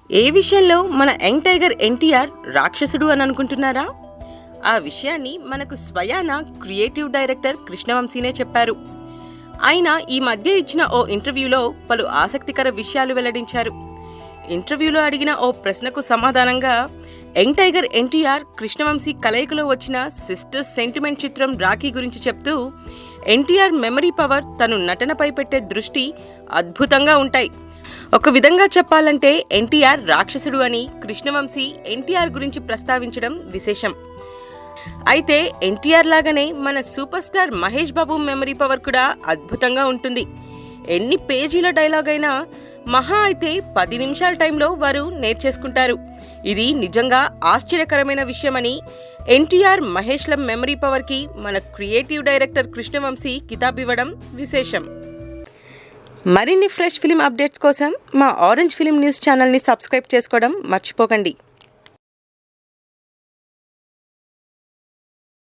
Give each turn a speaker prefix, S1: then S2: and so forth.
S1: ఏ విషయంలో మన young tiger NTR రాక్షసుడు అని అనుకుంటున్నారా? ఆ విషయాన్ని మనకు స్వయాన క్రియేటివ్ డైరెక్టర్ కృష్ణవంశీనే చెప్పారు. ఆయన ఈ మధ్య ఇచ్చిన ఓ ఇంటర్వ్యూలో పలు ఆసక్తికర విషయాలు వెల్లడించారు. ఇంటర్వ్యూలో అడిగిన ఓ ప్రశ్నకు సమాధానంగా యంగ్ టైగర్ ఎన్టీఆర్ కృష్ణవంశీ కలయికలో వచ్చిన సిస్టర్స్ సెంటిమెంట్ చిత్రం రాఖీ గురించి చెప్తూ, ఎన్టీఆర్ మెమరీ పవర్, తను నటనపై పెట్టే దృష్టి అద్భుతంగా ఉంటాయి. ఒక విధంగా చెప్పాలంటే ఎన్టీఆర్ రాక్షసుడు అని కృష్ణవంశీ ఎన్టీఆర్ గురించి ప్రస్తావించడం విశేషం. అయితే ఎన్టీఆర్ లాగానే మన super star Mahesh Babu memory power కూడా అద్భుతంగా ఉంటుంది. ఎన్ని పేజీల డైలాగ్ అయినా మహా అయితే 10 నిమిషాల టైంలో వారు నేర్చేసుకుంటారు. ఇది నిజంగా ఆశ్చర్యకరమైన విషయమని ఎన్టీఆర్ మహేష్ల మెమరీ పవర్కి మన క్రియేటివ్ డైరెక్టర్ కృష్ణవంశీ కితాబివ్వడం విశేషం. మరిన్ని ఫ్రెష్ ఫిల్మ్ అప్డేట్స్ కోసం మా ఆరెంజ్ ఫిల్మ్ న్యూస్ ఛానల్ని సబ్స్క్రైబ్ చేసుకోవడం మర్చిపోకండి.